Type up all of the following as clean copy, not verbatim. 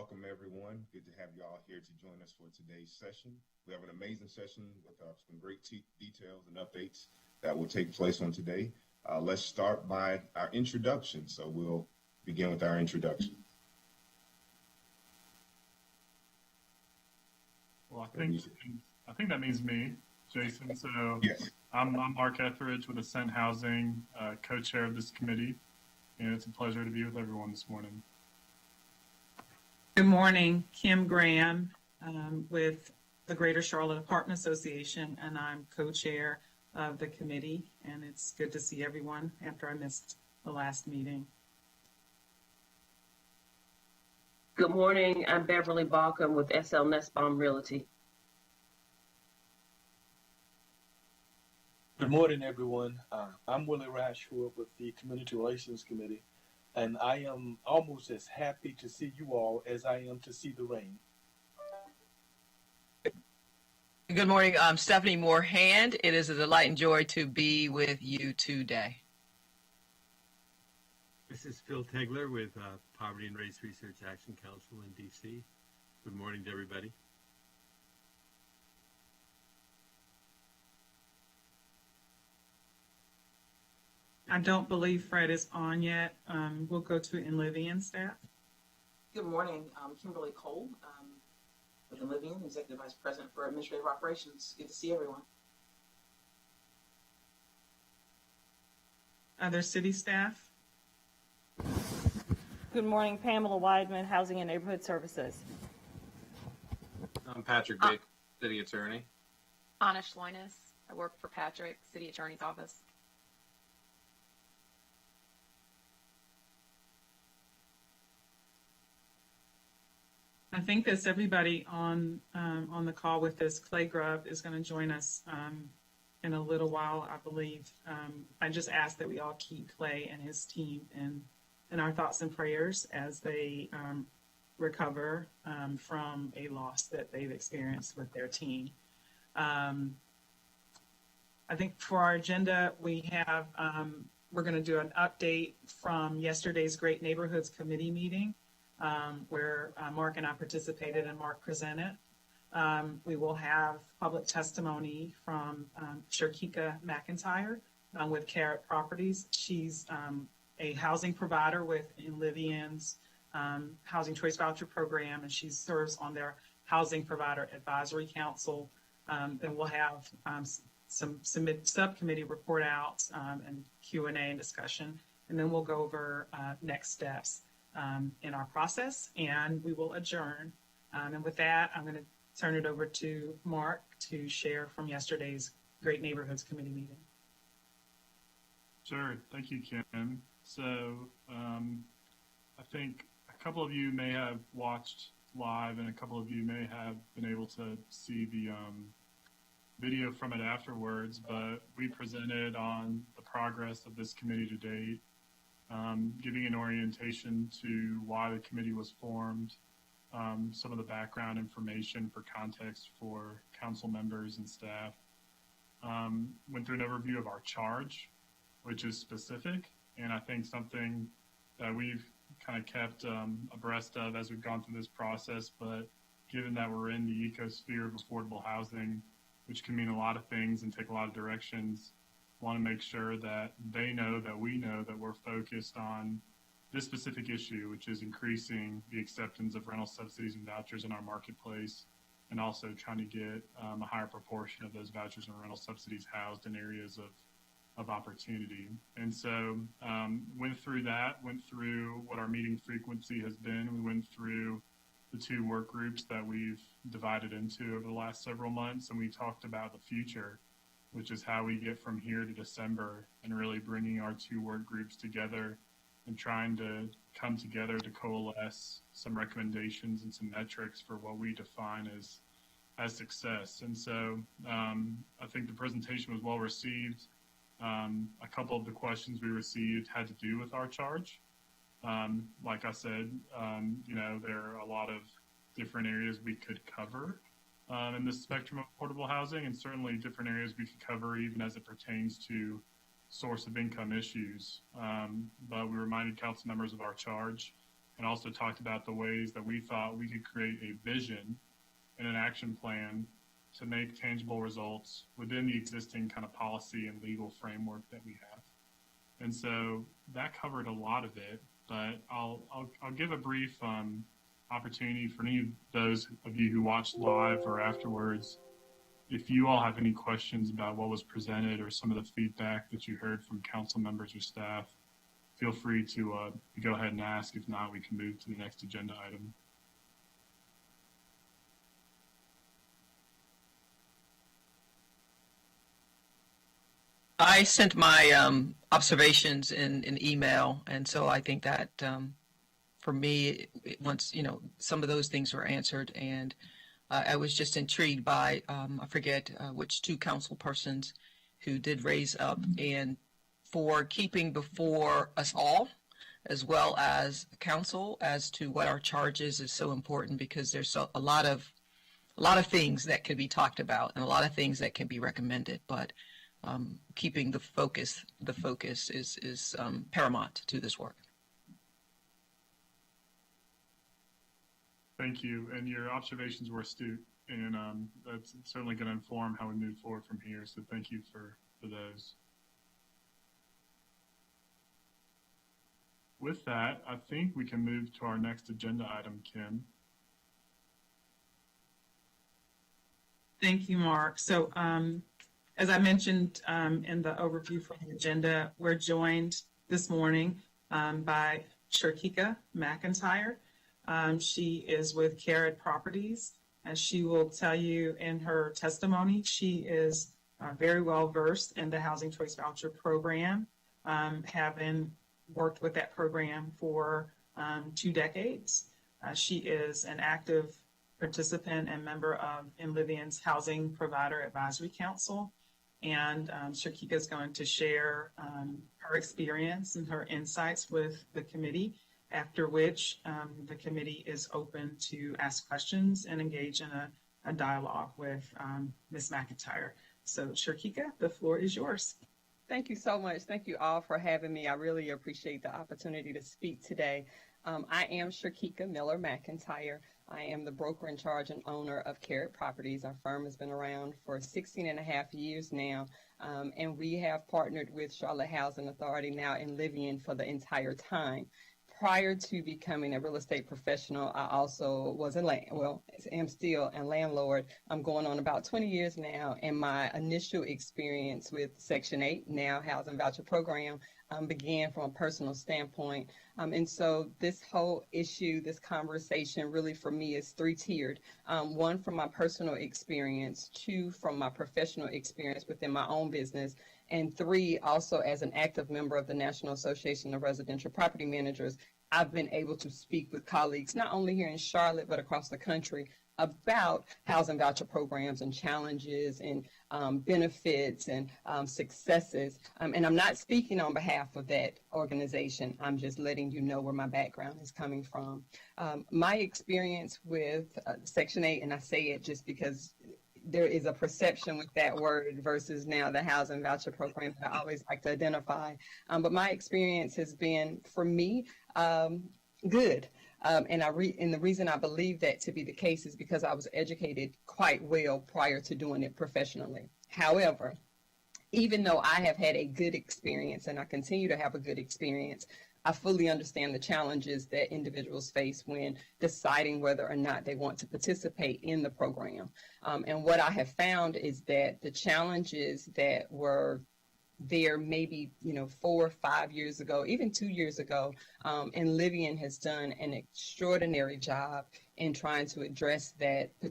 welcome everyone. Good to have you all here to join us for today's session. We have an amazing session with some great details and updates that will take place on today. Let's start by our introduction. So we'll begin with our introduction. Well, I think that means me, Jason. So yes. I'm Mark Etheridge with Ascent Housing, co-chair of this committee, and it's a pleasure to be with everyone this morning. Good morning, Kim Graham with the Greater Charlotte Apartment Association, and I'm co-chair of the committee, and it's good to see everyone after I missed the last meeting. Good morning, I'm Beverly Balcom with SL Nussbaum Realty. Good morning, everyone. I'm Willie Rashford with the Community Relations Committee, and I am almost as happy to see you all as I am to see the rain. Good morning, I'm Stephanie Moore-Hand. It is a delight and joy to be with you today. This is Phil Tegler with Poverty and Race Research Action Council in DC. Good morning to everybody. I don't believe Fred is on yet. We'll go to Enlivian staff. Good morning, I'm Kimberly Cole with Enlivian, Executive Vice President for Administrative Operations. Good to see everyone. Other city staff? Good morning, Pamela Weidman, Housing and Neighborhood Services. I'm Patrick Baker, City Attorney. Anna Schloinis, I work for Patrick, City Attorney's Office. I think that's everybody on the call with us. Clay Grubb is going to join us in a little while, I believe. I just ask that we all keep Clay and his team in our thoughts and prayers as they recover from a loss that they've experienced with their team. I think for our agenda, we have we're going to do an update from yesterday's Great Neighborhoods Committee meeting, where Mark and I participated and Mark presented. We will have public testimony from Sharkika McIntyre with Carrot Properties. She's a housing provider with Enlivian's Housing Choice Voucher Program, and she serves on their Housing Provider Advisory Council. Then we'll have some subcommittee report outs and Q&A and discussion, and then we'll go over next steps in our process, and we will adjourn. And with that, I'm going to turn it over to Mark to share from yesterday's Great Neighborhoods Committee meeting. Sure. Thank you, Kim. So I think a couple of you may have watched live, and a couple of you may have been able to see the video from it afterwards, but we presented on the progress of this committee to date, giving an orientation to why the committee was formed, some of the background information for context for council members and staff. Went through an overview of our charge, which is specific, and I think something that we've kind of kept abreast of as we've gone through this process, but given that we're in the ecosphere of affordable housing, which can mean a lot of things and take a lot of directions, want to make sure that they know that we know that we're focused on this specific issue, which is increasing the acceptance of rental subsidies and vouchers in our marketplace, and also trying to get a higher proportion of those vouchers and rental subsidies housed in areas of opportunity. And so went through what our meeting frequency has been. We went through the 2 work groups that we've divided into over the last several months, and we talked about the future, which is how we get from here to December, and really bringing our 2 work groups together and trying to come together to coalesce some recommendations and some metrics for what we define as success. And so I think the presentation was well received. A couple of the questions we received had to do with our charge. Like I said, there are a lot of different areas we could cover in the spectrum of affordable housing, and certainly different areas we could cover even as it pertains to source of income issues. But we reminded council members of our charge and also talked about the ways that we thought we could create a vision and an action plan to make tangible results within the existing kind of policy and legal framework that we have. And so that covered a lot of it, but I'll give a brief opportunity for any of those of you who watched live or afterwards. If you all have any questions about what was presented or some of the feedback that you heard from council members or staff, feel free to go ahead and ask. If not, we can move to the next agenda item. I sent my observations in email, and so I think that for me, once some of those things were answered, and I was just intrigued by I forget which two council persons who did raise up and for keeping before us all, as well as council, as to what our charge is so important, because there's a lot of things that could be talked about and a lot of things that can be recommended, but keeping the focus is paramount to this work. Thank you, and your observations were astute, and that's certainly going to inform how we move forward from here, so thank you for those. With that, I think we can move to our next agenda item, Kim. Thank you, Mark. So as I mentioned in the overview for the agenda, we're joined this morning by Sharkika McIntyre. She is with Carrot Properties, and she will tell you in her testimony, she is very well versed in the Housing Choice Voucher Program, having worked with that program for 2 decades. She is an active participant and member of Enlivian's Housing Provider Advisory Council. And Sharkika is going to share her experience and her insights with the committee, after which the committee is open to ask questions and engage in a dialogue with Ms. McIntyre. So Sharkika, the floor is yours. Thank you so much. Thank you all for having me. I really appreciate the opportunity to speak today. I am Sharkika Miller McIntyre. I am the broker in charge and owner of Carrot Properties. Our firm has been around for 16 and a half years now, and we have partnered with Charlotte Housing Authority, now Enlivian, for the entire time. Prior to becoming a real estate professional, I also was am still a landlord. I'm going on about 20 years now, and my initial experience with Section 8, now Housing Voucher Program, began from a personal standpoint. And so this whole issue, this conversation really for me is 3-tiered. 1, from my personal experience, 2, from my professional experience within my own business, and 3, also as an active member of the National Association of Residential Property Managers. I've been able to speak with colleagues, not only here in Charlotte, but across the country, about housing voucher programs and challenges and benefits and successes. And I'm not speaking on behalf of that organization. I'm just letting you know where my background is coming from. My experience with Section 8, and I say it just because there is a perception with that word versus now the housing voucher program that I always like to identify. But my experience has been, for me, good. And the reason I believe that to be the case is because I was educated quite well prior to doing it professionally. However, even though I have had a good experience and I continue to have a good experience, I fully understand the challenges that individuals face when deciding whether or not they want to participate in the program. And what I have found is that the challenges that were there maybe 4 or 5 years ago, even 2 years ago, Enlivian has done an extraordinary job in trying to address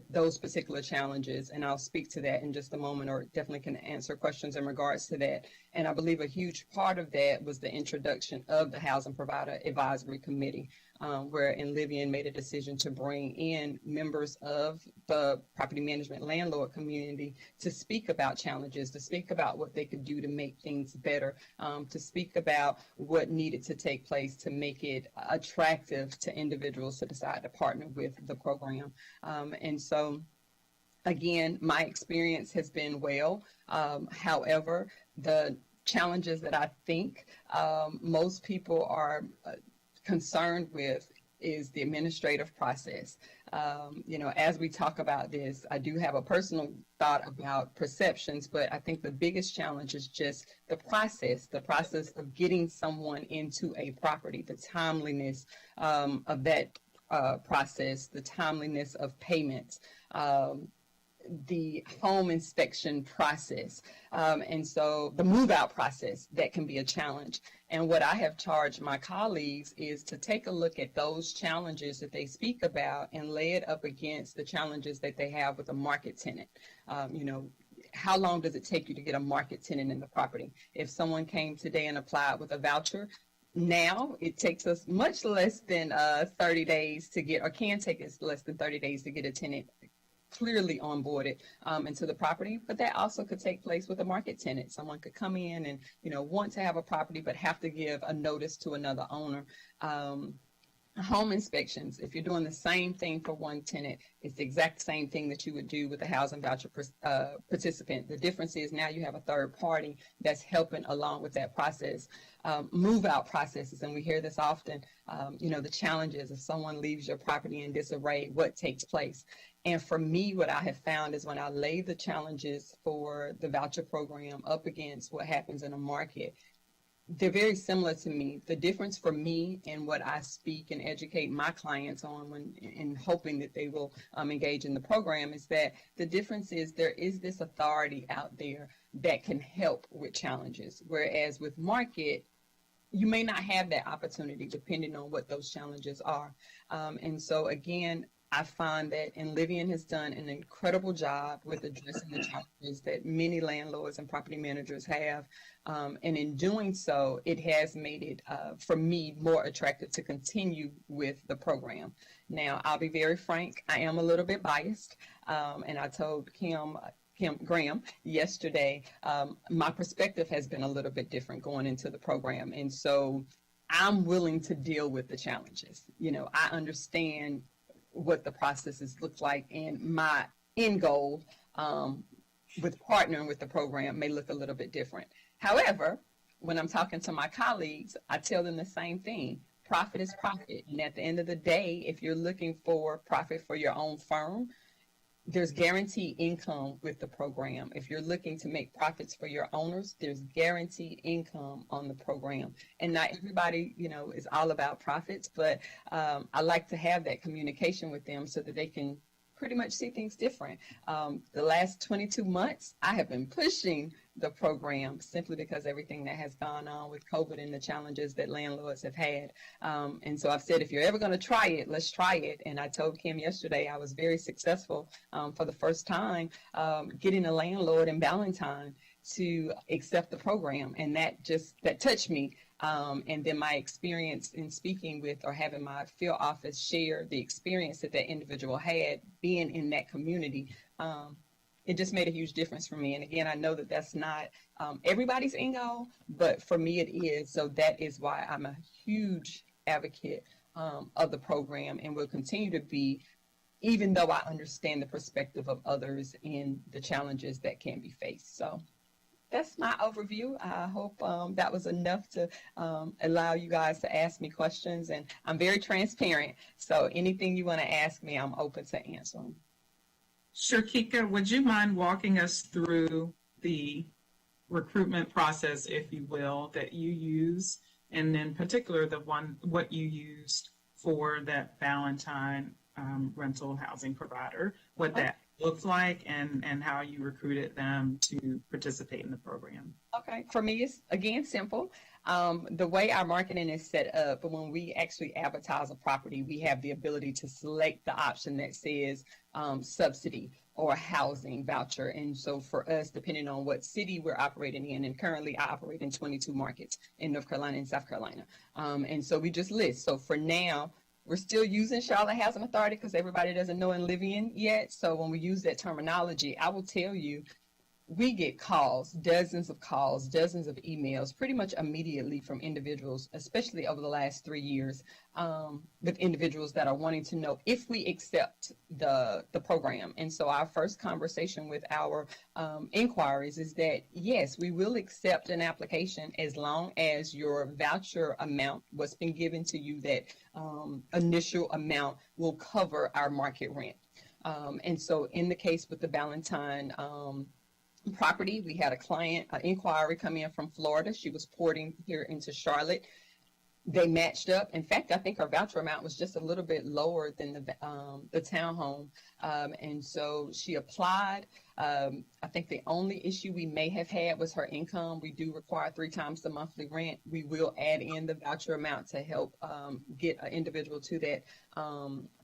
those particular challenges, and I'll speak to that in just a moment, or definitely can answer questions in regards to that. And I believe a huge part of that was the introduction of the Housing Provider Advisory Committee, where Enlivian made a decision to bring in members of the property management landlord community to speak about challenges, to speak about what they could do to make things better, to speak about what needed to take place to make it attractive to individuals to decide to partner with the program. And so, again, my experience has been well. However, the challenges that I think most people are concerned with is the administrative process. As we talk about this, I do have a personal thought about perceptions, but I think the biggest challenge is just the process of getting someone into a property, the timeliness of that process, the timeliness of payments, the home inspection process, and so the move out process, that can be a challenge. And what I have charged my colleagues is to take a look at those challenges that they speak about and lay it up against the challenges that they have with a market tenant. How long does it take you to get a market tenant in the property? If someone came today and applied with a voucher, now it takes us much less than 30 days to get, or can take us less than 30 days to get a tenant clearly onboarded into the property. But that also could take place with a market tenant. Someone could come in and want to have a property but have to give a notice to another owner. Home inspections, if you're doing the same thing for one tenant, it's the exact same thing that you would do with a housing voucher participant. The difference is now you have a third party that's helping along with that process. Move out processes, and we hear this often, the challenges if someone leaves your property in disarray, what takes place. And for me, what I have found is when I lay the challenges for the voucher program up against what happens in a market, they're very similar to me. The difference for me and what I speak and educate my clients on in hoping that they will engage in the program is that the difference is there is this authority out there that can help with challenges. Whereas with market, you may not have that opportunity depending on what those challenges are. And so again, I find that Enlivian has done an incredible job with addressing the challenges that many landlords and property managers have. And in doing so, it has made it, for me, more attractive to continue with the program. Now, I'll be very frank, I am a little bit biased. And I told Kim Graham yesterday, my perspective has been a little bit different going into the program. And so I'm willing to deal with the challenges. I understand what the processes look like, and my end goal with partnering with the program may look a little bit different. However, when I'm talking to my colleagues, I tell them the same thing. Profit is profit. And at the end of the day, if you're looking for profit for your own firm, there's guaranteed income with the program. If you're looking to make profits for your owners, there's guaranteed income on the program. And not everybody, is all about profits, but I like to have that communication with them so that they can pretty much see things different. The last 22 months, I have been pushing the program simply because everything that has gone on with COVID and the challenges that landlords have had. And so I've said, if you're ever going to try it, let's try it. And I told Kim yesterday I was very successful for the first time getting a landlord in Ballantyne to accept the program. And that touched me. And then my experience in speaking with or having my field office share the experience that individual had being in that community, it just made a huge difference for me. And again, I know that that's not everybody's end goal, but for me it is. So that is why I'm a huge advocate of the program and will continue to be, even though I understand the perspective of others and the challenges that can be faced. So that's my overview. I hope that was enough to allow you guys to ask me questions. And I'm very transparent. So anything you want to ask me, I'm open to answering. Sure, Kika, would you mind walking us through the recruitment process, if you will, that you use, and in particular what you used for that Ballantyne rental housing provider, what that looked like, and how you recruited them to participate in the program? Okay, for me, it's again simple. The way our marketing is set up, when we actually advertise a property, we have the ability to select the option that says subsidy or housing voucher. And so for us, depending on what city we're operating in, and currently I operate in 22 markets in North Carolina and South Carolina. And so we just list. So for now, we're still using Charlotte Housing Authority because everybody doesn't know Enlivian yet. So when we use that terminology, I will tell you, we get calls, dozens of calls, dozens of emails, pretty much immediately from individuals, especially over the last 3 years, with individuals that are wanting to know if we accept the program. And so our first conversation with our inquiries is that, yes, we will accept an application as long as your voucher amount, what's been given to you, that initial amount will cover our market rent. And so in the case with the Ballantyne property, we had a client inquiry come in from Florida. She was porting here into Charlotte. They matched up. In fact, I think her voucher amount was just a little bit lower than the townhome. And so she applied. I think the only issue we may have had was her income. We do require 3 times the monthly rent. We will add in the voucher amount to help get an individual to that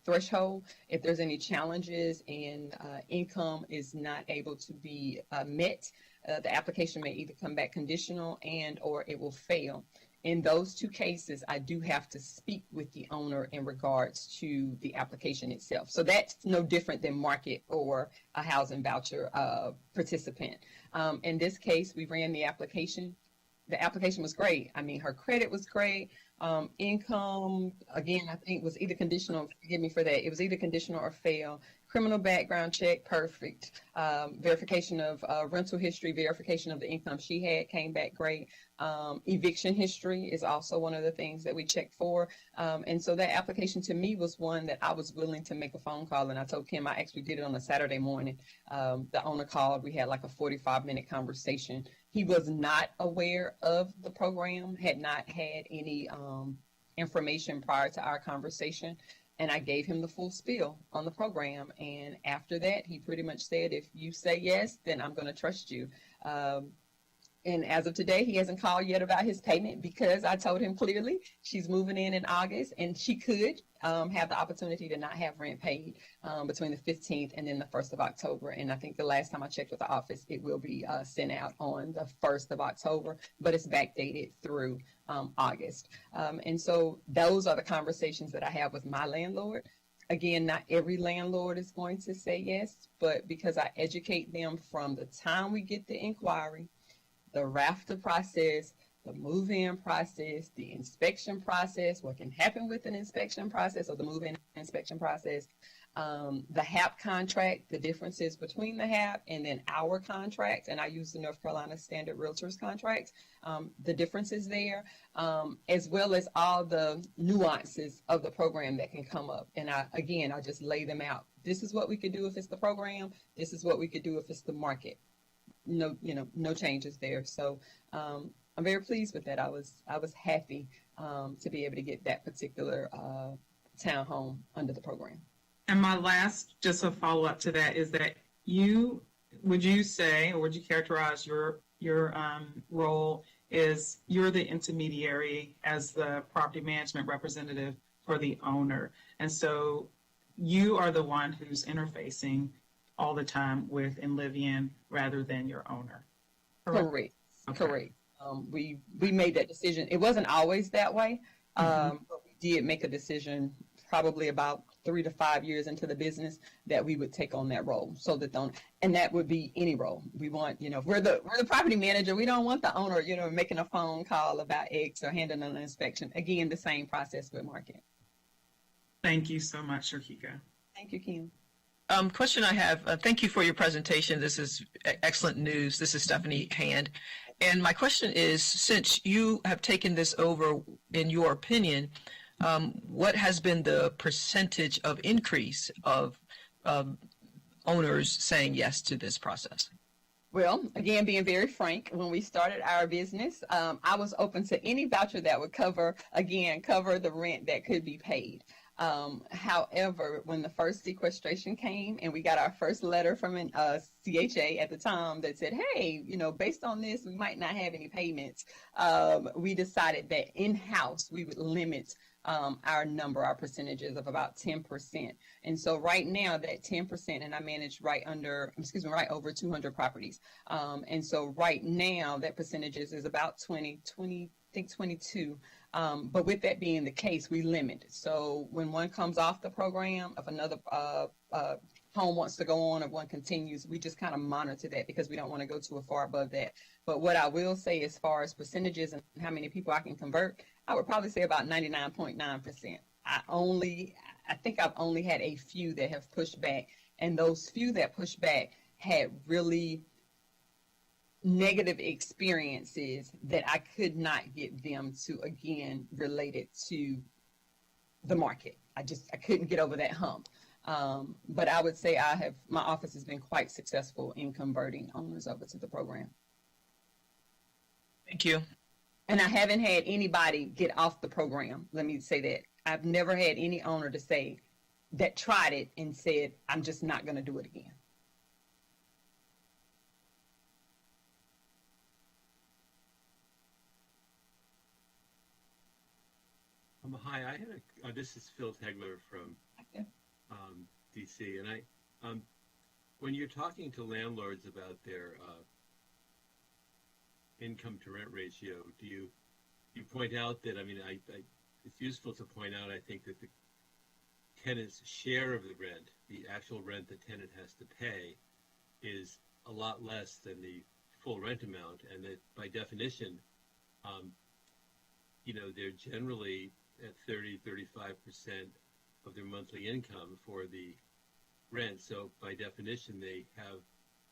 threshold. If there's any challenges and income is not able to be met, the application may either come back conditional and or it will fail. In those 2 cases, I do have to speak with the owner in regards to the application itself. So that's no different than market or a housing voucher participant. In this case, we ran the application. The application was great. I mean, her credit was great. Income, again, I think was either conditional, forgive me for that, it was either conditional or fail. Criminal background check, perfect. Verification of rental history, verification of the income she had came back great. Eviction history is also one of the things that we checked for. And so that application to me was one that I was willing to make a phone call. And I told Kim I actually did it on a Saturday morning. The owner called. We had like a 45-minute conversation. He was not aware of the program, had not had any information prior to our conversation. And I gave him the full spiel on the program. And after that, he pretty much said, if you say yes, then I'm going to trust you. And as of today, he hasn't called yet about his payment because I told him clearly she's moving in August and she could have the opportunity to not have rent paid between the 15th and then the 1st of October. And I think the last time I checked with the office, it will be sent out on the 1st of October, but it's backdated through August. And so those are the conversations that I have with my landlord. Again, not every landlord is going to say yes, but because I educate them from the time we get the inquiry, the RAFTA process, the move-in process, the inspection process, what can happen with an inspection process or the move-in inspection process, the HAP contract, the differences between the HAP and then our contract, and I use the North Carolina Standard Realtors contract, the differences there, as well as all the nuances of the program that can come up. And I just lay them out. This is what we could do if it's the program. This is what we could do if it's the market. No changes there. So I'm very pleased with that. I was happy to be able to get that particular townhome under the program. And my last, just a follow up to that, is that would you say, or would you characterize your role is you're the intermediary as the property management representative for the owner, and so you are the one who's interfacing all the time with Enlivian rather than your owner. Correct. Okay. Correct. We made that decision. It wasn't always that way, but we did make a decision probably about 3 to 5 years into the business that we would take on that role. So that and that would be any role. We want, we're the property manager. We don't want the owner, making a phone call about X or handling an inspection. Again, the same process with market. Thank you so much, Shakika. Thank you, Kim. Question I have, thank you for your presentation. This is excellent news. This is Stephanie Hand. And my question is, since you have taken this over, in your opinion, what has been the percentage of increase of owners saying yes to this process? Well, again, being very frank, when we started our business, I was open to any voucher that would cover the rent that could be paid. However, when the first sequestration came and we got our first letter from an CHA at the time that said, hey, based on this, we might not have any payments, we decided that in-house we would limit our percentages of about 10%. And so right now that 10%, and I manage right over 200 properties. And so right now that percentages is about 22. But with that being the case, we limit. So when one comes off the program, if another home wants to go on or one continues, we just kind of monitor that because we don't want to go too far above that. But what I will say as far as percentages and how many people I can convert, I would probably say about 99.9%. I think I've only had a few that have pushed back, and those few that pushed back had really negative experiences that I could not get them to again related to the market. I couldn't get over that hump. But I would say my office has been quite successful in converting owners over to the program. Thank you. And I haven't had anybody get off the program. Let me say that. I've never had any owner to say that tried it and said, I'm just not going to do it again. Hi, I had this is Phil Tegler from DC, and when you're talking to landlords about their income to rent ratio, do you point out that, it's useful to point out, I think, that the tenant's share of the rent, the actual rent the tenant has to pay, is a lot less than the full rent amount, and that by definition, they're generally at 30-35% of their monthly income for the rent. So by definition, they have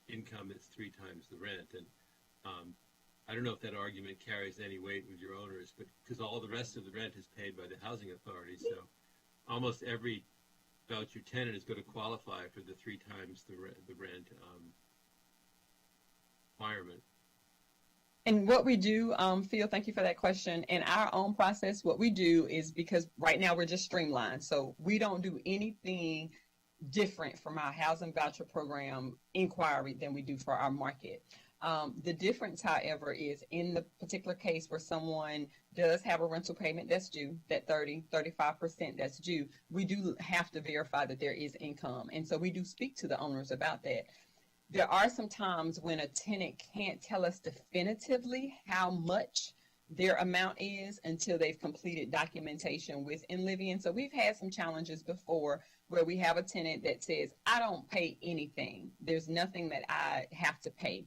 income that's 3 times the rent. And I don't know if that argument carries any weight with your owners, but because all the rest of the rent is paid by the housing authority, so almost every voucher tenant is going to qualify for the 3 times the rent requirement. And what we do, Phil, thank you for that question. In our own process, what we do is, because right now we're just streamlined, so we don't do anything different from our housing voucher program inquiry than we do for our market. The difference, however, is in the particular case where someone does have a rental payment that's due, that 35% that's due, we do have to verify that there is income. And so we do speak to the owners about that. There are some times when a tenant can't tell us definitively how much their amount is until they've completed documentation with Enlivian. So we've had some challenges before where we have a tenant that says, I don't pay anything. There's nothing that I have to pay.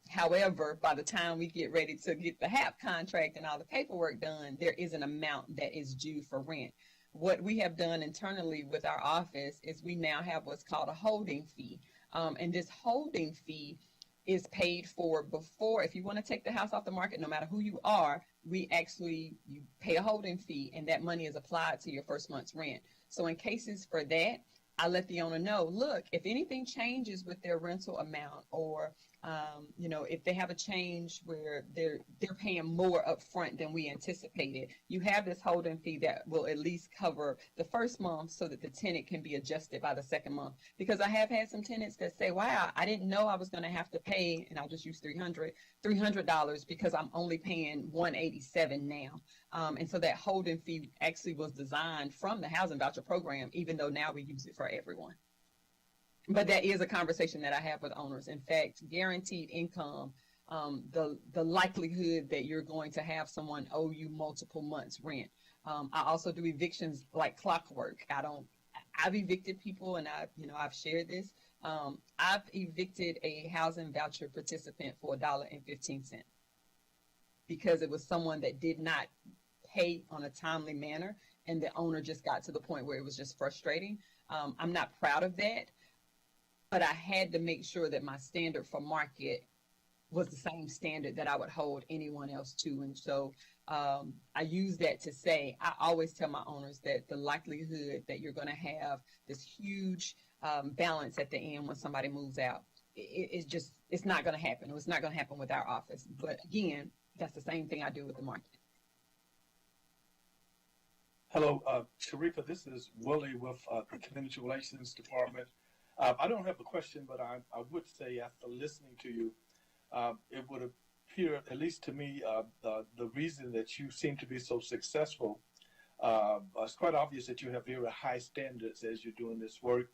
However, by the time we get ready to get the HAP contract and all the paperwork done, there is an amount that is due for rent. What we have done internally with our office is we now have what's called a holding fee. And this holding fee is paid for before, if you want to take the house off the market, no matter who you are, you pay a holding fee, and that money is applied to your first month's rent. So in cases for that, I let the owner know, look, if anything changes with their rental amount, or if they have a change where they're paying more up front than we anticipated, you have this holding fee that will at least cover the first month so that the tenant can be adjusted by the second month. Because I have had some tenants that say, wow, I didn't know I was going to have to pay, and I'll just use $300 because I'm only paying $187 now. And so that holding fee actually was designed from the housing voucher program, even though now we use it for everyone. But that is a conversation that I have with owners. In fact, guaranteed income, the likelihood that you're going to have someone owe you multiple months rent. I also do evictions like clockwork. I've evicted people, and I've shared this. I've evicted a housing voucher participant for $1.15 because it was someone that did not pay on a timely manner, and the owner just got to the point where it was just frustrating. I'm not proud of that. But I had to make sure that my standard for market was the same standard that I would hold anyone else to. And so I use that to say, I always tell my owners that the likelihood that you're going to have this huge balance at the end when somebody moves out, it's not going to happen. It's not going to happen with our office. But again, that's the same thing I do with the market. Hello, Sharifa, this is Willie with the Community Relations Department. I don't have a question, but I would say after listening to you, it would appear, at least to me, the reason that you seem to be so successful, it's quite obvious that you have very high standards as you're doing this work.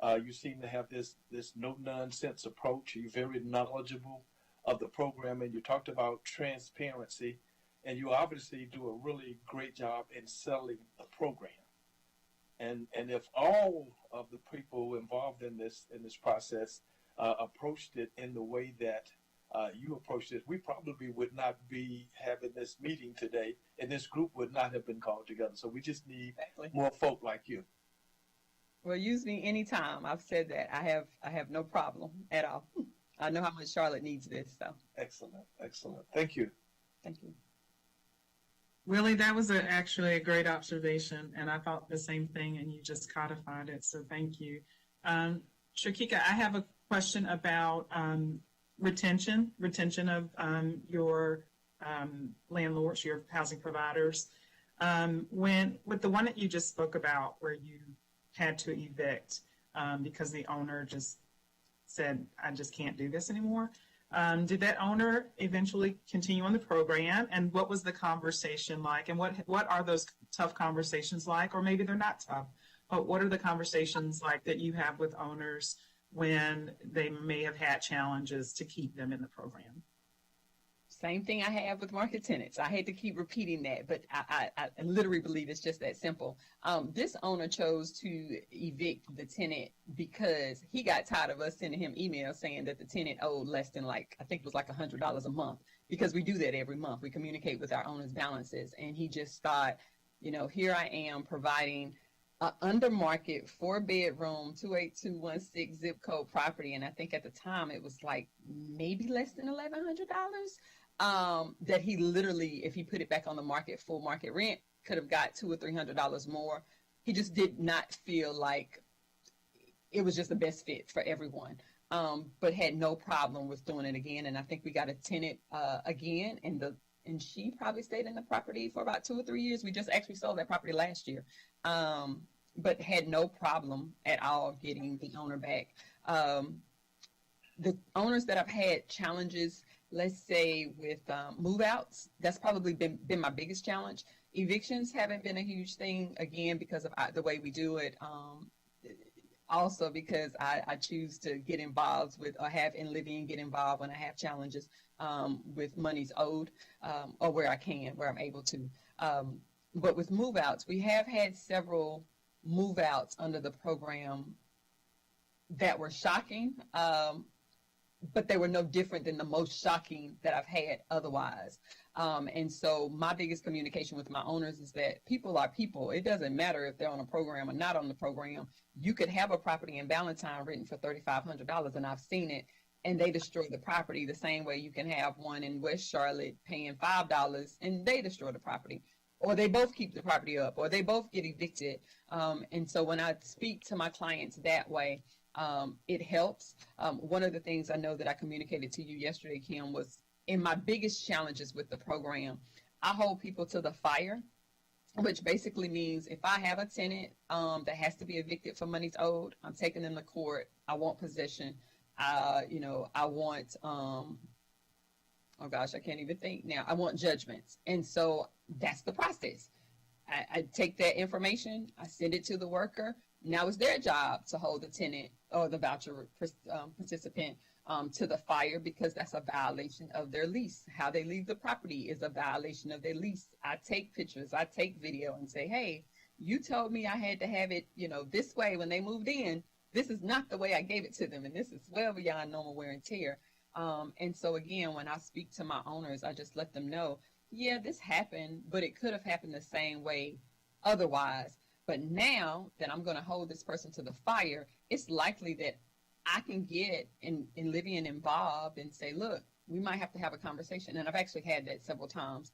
You seem to have this no-nonsense approach. You're very knowledgeable of the program, and you talked about transparency, and you obviously do a really great job in selling the program. And if all of the people involved in this process approached it in the way that you approached it, we probably would not be having this meeting today, and this group would not have been called together. So we just need more folk like you. Well, use me anytime. I've said that. I have no problem at all. I know how much Charlotte needs this. So excellent. Thank you. Thank you. Willie, that was actually a great observation, and I thought the same thing, and you just codified it, so thank you. Shakika, I have a question about retention of your landlords, your housing providers. With the one that you just spoke about where you had to evict because the owner just said, I just can't do this anymore. Did that owner eventually continue on the program? And what was the conversation like? And what are those tough conversations like? Or maybe they're not tough, but what are the conversations like that you have with owners when they may have had challenges to keep them in the program? Same thing I have with market tenants. I hate to keep repeating that, but I literally believe it's just that simple. This owner chose to evict the tenant because he got tired of us sending him emails saying that the tenant owed less than I think it was like $100 a month, because we do that every month. We communicate with our owners' balances. And he just thought, here I am providing an under market 4-bedroom, 28216 zip code property. And I think at the time it was like maybe less than $1,100. That he literally, if he put it back on the market, full market rent, could have got $200 or $300 more. He just did not feel like it was just the best fit for everyone, but had no problem with doing it again. And I think we got a tenant again, and she probably stayed in the property for about 2 or 3 years. We just actually sold that property last year, but had no problem at all getting the owner back. The owners that I've had challenges, let's say with move-outs, that's probably been my biggest challenge. Evictions haven't been a huge thing, again, because of the way we do it. Also because I choose to get involved with, or have Enlivian get involved when I have challenges with monies owed, or where I'm able to. But with move-outs, we have had several move-outs under the program that were shocking. But they were no different than the most shocking that I've had otherwise. And so my biggest communication with my owners is that people are people. It doesn't matter if they're on a program or not on the program. You could have a property in Ballantyne written for $3,500, and I've seen it, and they destroy the property the same way you can have one in West Charlotte paying $5 and they destroy the property. Or they both keep the property up, or they both get evicted. And so when I speak to my clients that way, it helps. One of the things I know that I communicated to you yesterday, Kim, was in my biggest challenges with the program, I hold people to the fire, which basically means if I have a tenant that has to be evicted for monies owed, I'm taking them to court. I want possession. I want, oh gosh, I can't even think now. I want judgments. And so that's the process. I take that information, I send it to the worker. Now it's their job to hold the tenant or the voucher participant to the fire, because that's a violation of their lease. How they leave the property is a violation of their lease. I take pictures, I take video and say, hey, you told me I had to have it, this way when they moved in. This is not the way I gave it to them, and this is well beyond normal wear and tear. And so again, when I speak to my owners, I just let them know, yeah, this happened, but it could have happened the same way otherwise. But now that I'm going to hold this person to the fire, it's likely that I can get Enlivian involved and say, look, we might have to have a conversation. And I've actually had that several times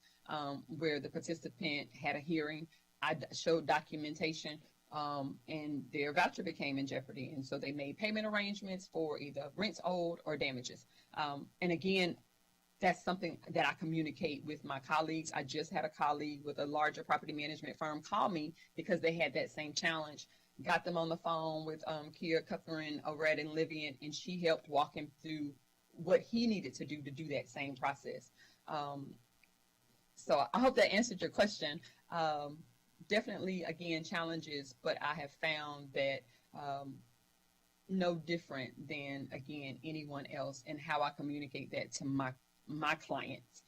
where the participant had a hearing. I showed documentation and their voucher became in jeopardy. And so they made payment arrangements for either rents owed or damages. And again, that's something that I communicate with my colleagues. I just had a colleague with a larger property management firm call me because they had that same challenge. Got them on the phone with Kia Cuthrin over at Enlivian, and she helped walk him through what he needed to do that same process. So I hope that answered your question. Definitely, again, challenges, but I have found that no different than, again, anyone else, and how I communicate that to my clients,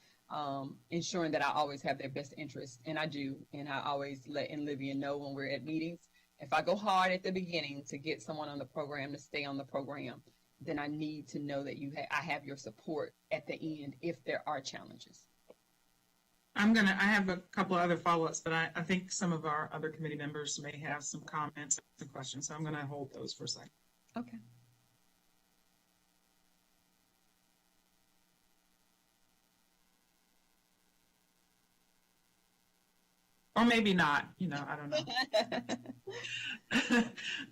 ensuring that I always have their best interest, and I do, and I always let Enlivian know when we're at meetings, If I go hard at the beginning to get someone on the program to stay on the program, then I need to know that I have your support at the end if there are challenges. I have a couple of other follow-ups, but I think some of our other committee members may have some comments and questions, so I'm going to hold those for a second. Okay. Or maybe not, I don't know.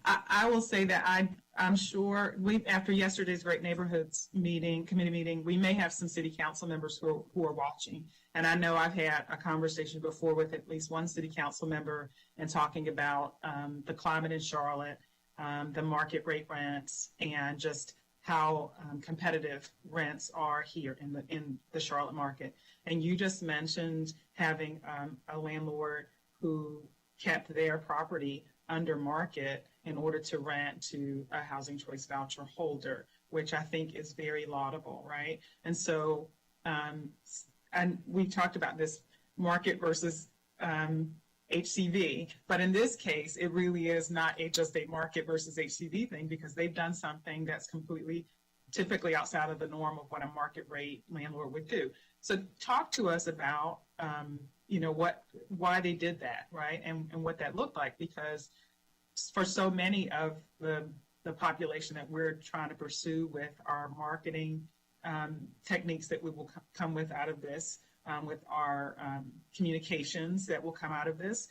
I will say that I'm sure after yesterday's Great Neighborhoods committee meeting, we may have some city council members who are watching. And I know I've had a conversation before with at least one city council member and talking about the climate in Charlotte, the market rate rents, and just how competitive rents are here in the Charlotte market. And you just mentioned having a landlord who kept their property under market in order to rent to a housing choice voucher holder, which I think is very laudable, right? And so, and we talked about this market versus HCV, but in this case, it really is not just a market versus HCV thing, because they've done something that's completely typically outside of the norm of what a market rate landlord would do. So talk to us about, why they did that, right? And what that looked like, because for so many of the population that we're trying to pursue with our marketing techniques that we will come with out of this, with our communications that will come out of this,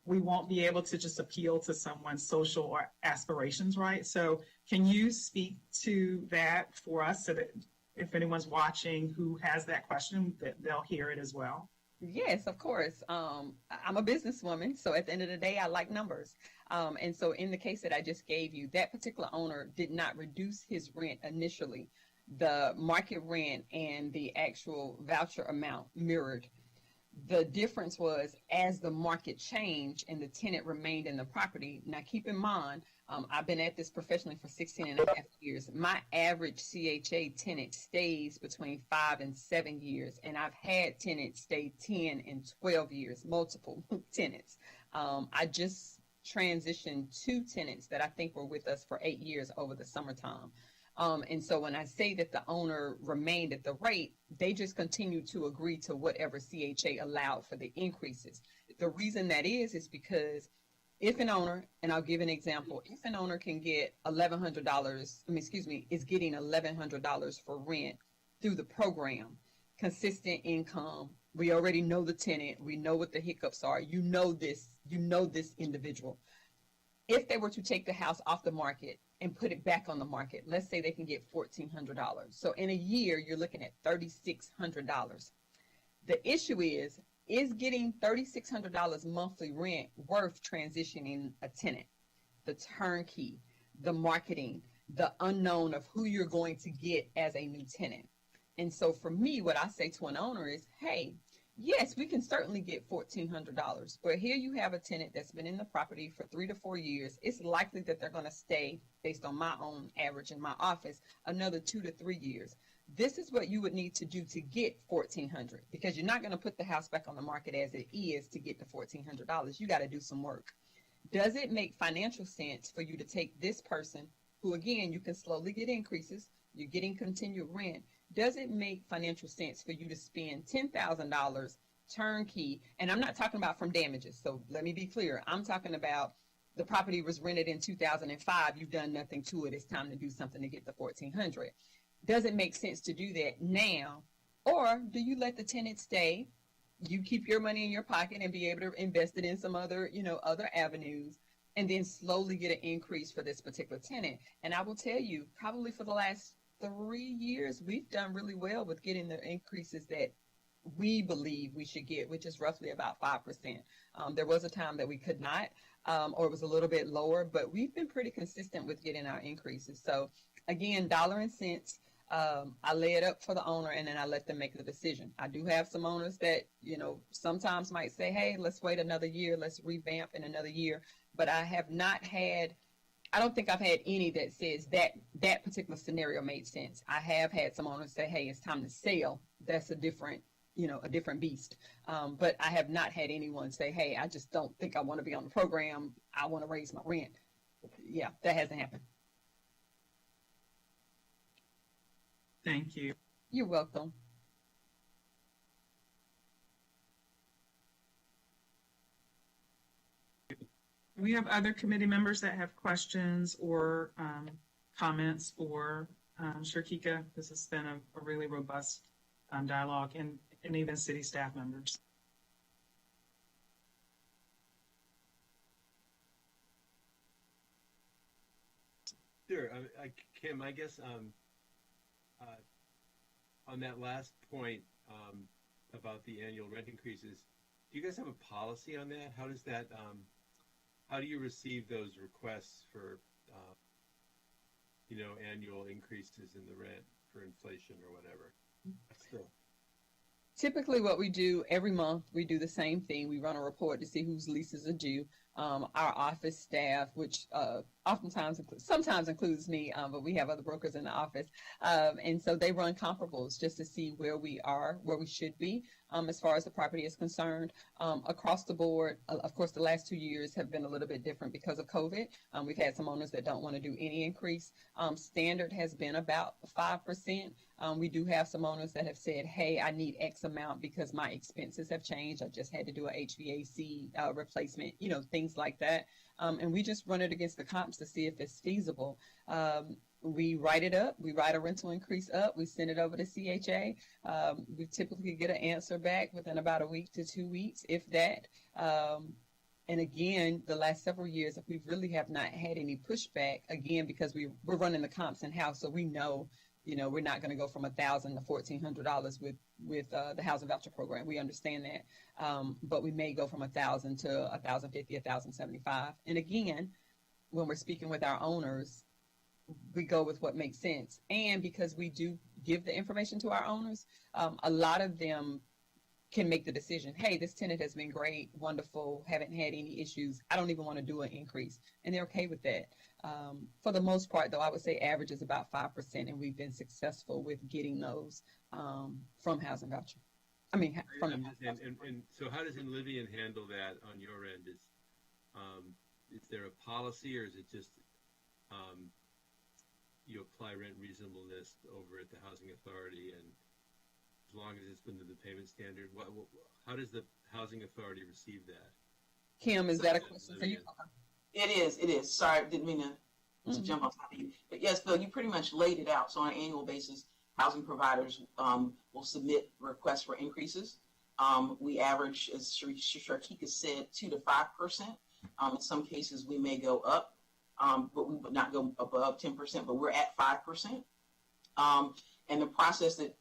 we won't be able to just appeal to someone's social aspirations, right? So can you speak to that for us so that if anyone's watching who has that question, that they'll hear it as well? Yes, of course. I'm a businesswoman, so at the end of the day, I like numbers. And so in the case that I just gave you, that particular owner did not reduce his rent initially. The market rent and the actual voucher amount mirrored. The difference was as the market changed and the tenant remained in the property. Now, keep in mind, I've been at this professionally for 16 and a half years. My average CHA tenant stays between 5 and 7 years, and I've had tenants stay 10 and 12 years, multiple tenants. I just transitioned 2 tenants that I think were with us for 8 years over the summertime. And so when I say that the owner remained at the rate, they just continued to agree to whatever CHA allowed for the increases. The reason that is because if an owner, and I'll give an example, if an owner can get is getting $1,100 for rent through the program, consistent income, we already know the tenant, we know what the hiccups are, you know this individual. If they were to take the house off the market and put it back on the market, let's say they can get $1,400. So in a year, you're looking at $3,600. The issue is getting $3,600 monthly rent worth transitioning a tenant? The turnkey, the marketing, the unknown of who you're going to get as a new tenant. And so for me, what I say to an owner is, hey, yes, we can certainly get $1,400, but here you have a tenant that's been in the property for 3 to 4 years. It's likely that they're going to stay, based on my own average in my office, another 2 to 3 years. This is what you would need to do to get $1,400, because you're not going to put the house back on the market as it is to get the $1,400. You got to do some work. Does it make financial sense for you to take this person, who again, you can slowly get increases, you're getting continued rent, does it make financial sense for you to spend $10,000 turnkey? And I'm not talking about from damages. So let me be clear. I'm talking about the property was rented in 2005. You've done nothing to it. It's time to do something to get the $1,400. Does it make sense to do that now? Or do you let the tenant stay? You keep your money in your pocket and be able to invest it in some other, other avenues, and then slowly get an increase for this particular tenant. And I will tell you, probably for the last 3 years, we've done really well with getting the increases that we believe we should get, which is roughly about 5%. There was a time that we could not, or it was a little bit lower, but we've been pretty consistent with getting our increases. So again, dollar and cents, I lay it up for the owner and then I let them make the decision. I do have some owners that, sometimes might say, hey, let's wait another year, let's revamp in another year. But I don't think I've had any that says that particular scenario made sense. I have had some owners say, hey, it's time to sell. That's a different a different beast. But I have not had anyone say, hey, I just don't think I want to be on the program. I want to raise my rent. Yeah, that hasn't happened. Thank you. You're welcome. We have other committee members that have questions or comments for Sharkika. This has been a really robust dialogue, and even city staff members. Sure. Kim, I guess on that last point about the annual rent increases, do you guys have a policy on that? How does that how do you receive those requests for, annual increases in the rent for inflation or whatever? Still. Typically what we do every month, we do the same thing. We run a report to see whose leases are due. Our office staff, which sometimes includes me, but we have other brokers in the office. And so they run comparables just to see where we are, where we should be as far as the property is concerned. Across the board, of course, the last 2 years have been a little bit different because of COVID. We've had some owners that don't want to do any increase. Standard has been about 5%. We do have some owners that have said, hey, I need X amount because my expenses have changed. I just had to do a HVAC replacement, things like that. And we just run it against the comps to see if it's feasible. We write it up. We write a rental increase up. We send it over to CHA. We typically get an answer back within about a week to 2 weeks, if that. And again, the last several years, we really have not had any pushback, again, because we're running the comps in-house, so we know we're not going to go from $1,000 to $1,400 with the housing voucher program. We understand that, but we may go from $1,000 to $1,050, $1,075. And again, when we're speaking with our owners, we go with what makes sense. And because we do give the information to our owners, a lot of them can make the decision, hey, this tenant has been great, wonderful, haven't had any issues. I don't even want to do an increase. And they're okay with that. For the most part, though, I would say average is about 5%, and we've been successful with getting those from housing voucher. And so how does Enlivian handle that on your end? Is there a policy, or is it just you apply rent reasonableness over at the housing authority, and as long as it's within the payment standard, how does the housing authority receive that? Kim, is that a question for you? It is. Sorry, didn't mean to jump on top of you. But yes, Bill, you pretty much laid it out. So on an annual basis, housing providers will submit requests for increases. We average, as Sharkika said, 2 to 5%. In some cases, we may go up, but we would not go above 10%. But we're at 5%. And the process that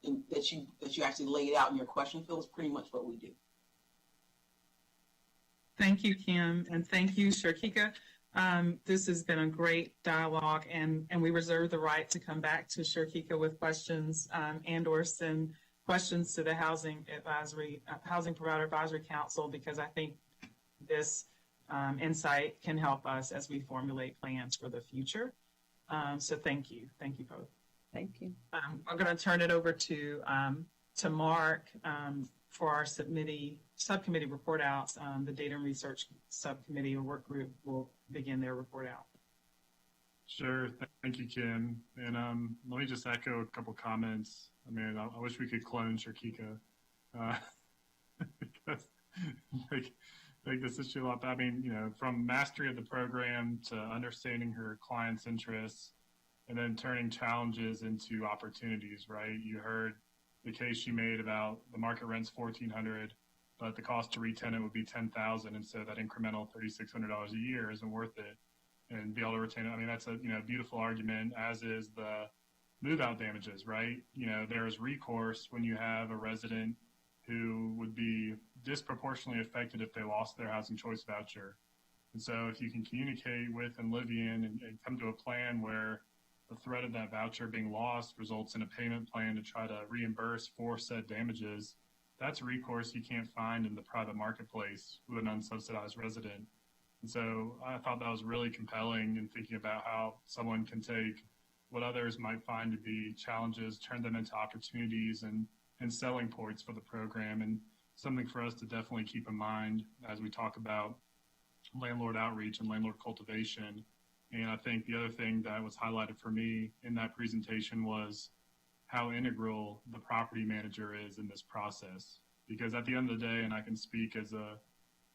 you actually laid out in your question, Phil, is pretty much what we do. Thank you, Kim, and thank you, Sharkika. This has been a great dialogue, and we reserve the right to come back to Sharkika with questions and/or send questions to the Housing Provider Advisory Council, because I think this insight can help us as we formulate plans for the future. So thank you both. Thank you. I'm going to turn it over to Mark for our subcommittee report outs. The Data and Research Subcommittee or Work Group will begin their report out. Sure. Thank you, Kim. And let me just echo a couple comments. I wish we could clone Sharkika because make this issue a lot better. From mastery of the program to understanding her clients' interests, and then turning challenges into opportunities, right? You heard the case she made about the market rent's $1,400, but the cost to re-tenant would be $10,000, and so that incremental $3,600 a year isn't worth it. And be able to retain it. That's a beautiful argument, as is the move-out damages, right? There's recourse when you have a resident who would be disproportionately affected if they lost their housing choice voucher. And so if you can communicate with Enlivian and come to a plan where the threat of that voucher being lost results in a payment plan to try to reimburse for said damages, that's recourse you can't find in the private marketplace with an unsubsidized resident. And so I thought that was really compelling in thinking about how someone can take what others might find to be challenges, turn them into opportunities, and and selling points for the program, and something for us to definitely keep in mind as we talk about landlord outreach and landlord cultivation. And I think the other thing that was highlighted for me in that presentation was how integral the property manager is in this process. Because at the end of the day, and I can speak as a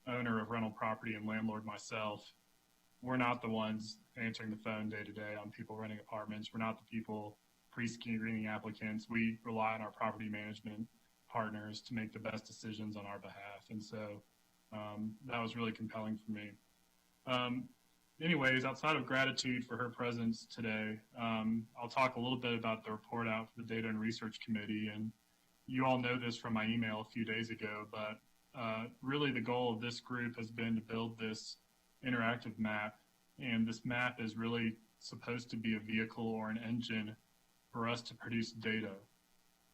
owner of rental property and landlord myself, we're not the ones answering the phone day to day on people renting apartments. We're not the people pre-screening applicants. We rely on our property management partners to make the best decisions on our behalf. And so that was really compelling for me. Anyways, outside of gratitude for her presence today, I'll talk a little bit about the report out for the Data and Research Committee. And you all know this from my email a few days ago, but really the goal of this group has been to build this interactive map. And this map is really supposed to be a vehicle or an engine for us to produce data,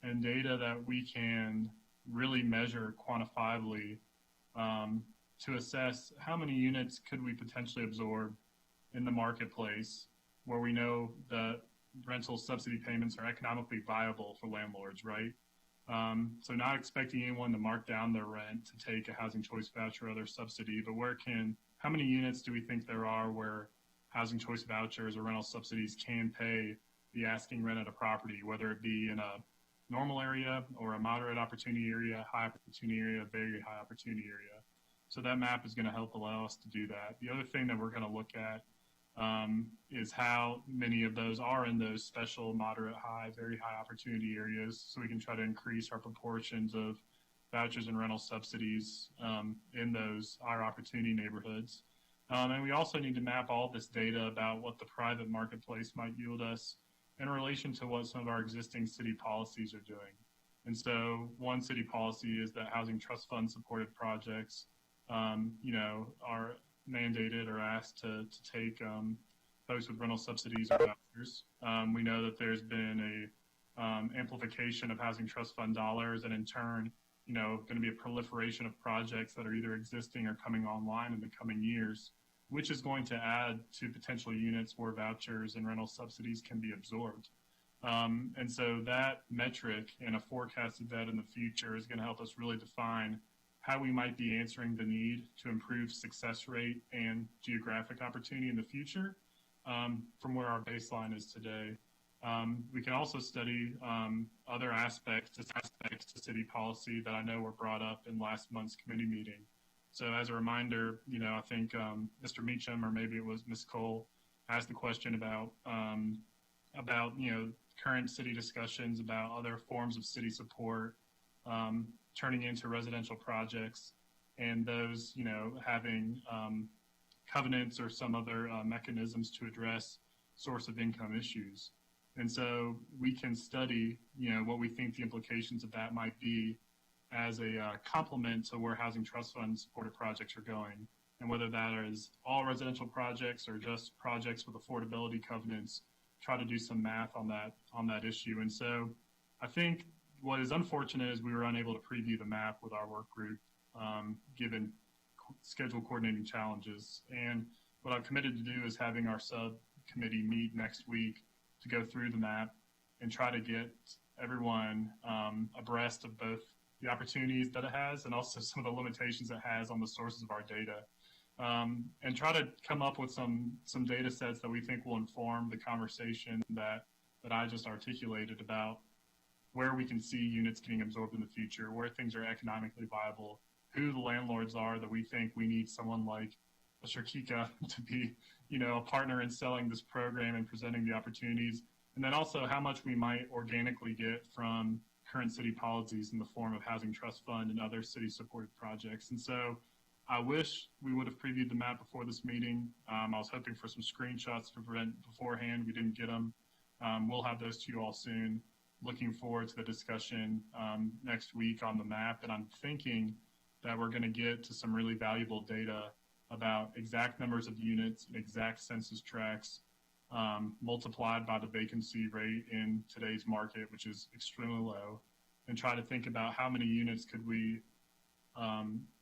and data that we can really measure quantifiably to assess how many units could we potentially absorb in the marketplace where we know that rental subsidy payments are economically viable for landlords, right? So not expecting anyone to mark down their rent to take a housing choice voucher or other subsidy, but how many units do we think there are where housing choice vouchers or rental subsidies can pay the asking rent at a property, whether it be in a normal area or a moderate opportunity area, high opportunity area, very high opportunity area. So that map is going to help allow us to do that. The other thing that we're going to look at is how many of those are in those special, moderate, high, very high opportunity areas, so we can try to increase our proportions of vouchers and rental subsidies in those higher opportunity neighborhoods. And we also need to map all this data about what the private marketplace might yield us in relation to what some of our existing city policies are doing. And so one city policy is that housing trust fund supported projects, are mandated or asked to take folks with rental subsidies or vouchers. We know that there's been a amplification of housing trust fund dollars, and in turn, going to be a proliferation of projects that are either existing or coming online in the coming years, which is going to add to potential units where vouchers and rental subsidies can be absorbed. And so that metric and a forecasted that in the future is going to help us really define how we might be answering the need to improve success rate and geographic opportunity in the future from where our baseline is today. We can also study other aspects to city policy that I know were brought up in last month's committee meeting. So as a reminder, I think Mr. Meacham, or maybe it was Ms. Cole, asked the question about current city discussions about other forms of city support turning into residential projects, and those, having covenants or some other mechanisms to address source of income issues. And so we can study, what we think the implications of that might be as a complement to where housing trust fund supported projects are going, and whether that is all residential projects or just projects with affordability covenants. Try to do some math on that issue. And so I think what is unfortunate is we were unable to preview the map with our work group given schedule coordinating challenges. And what I've committed to do is having our subcommittee meet next week to go through the map and try to get everyone abreast of both the opportunities that it has and also some of the limitations it has on the sources of our data. And try to come up with some data sets that we think will inform the conversation that I just articulated about where we can see units getting absorbed in the future, where things are economically viable, who the landlords are that we think we need someone like Sharkika to be, a partner in selling this program and presenting the opportunities, and then also how much we might organically get from current city policies in the form of housing trust fund and other city supported projects. And so I wish we would have previewed the map before this meeting. I was hoping for some screenshots to prevent beforehand. We didn't get them. We'll have those to you all soon. Looking forward to the discussion next week on the map. And I'm thinking that we're going to get to some really valuable data about exact numbers of units and exact census tracts multiplied by the vacancy rate in today's market, which is extremely low, and try to think about how many units could we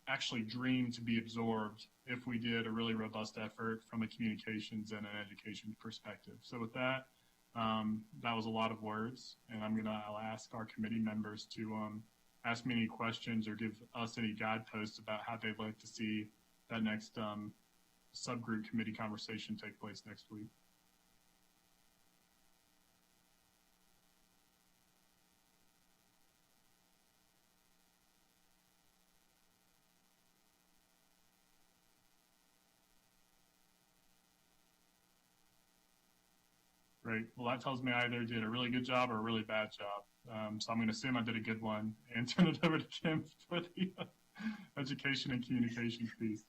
actually dream to be absorbed if we did a really robust effort from a communications and an education perspective. So with that, That was a lot of words, and I'll ask our committee members to ask me any questions or give us any guideposts about how they'd like to see that next subgroup committee conversation take place next week. Great. Well, that tells me I either did a really good job or a really bad job. So I'm going to assume I did a good one and turn it over to Kim for the education and communications piece.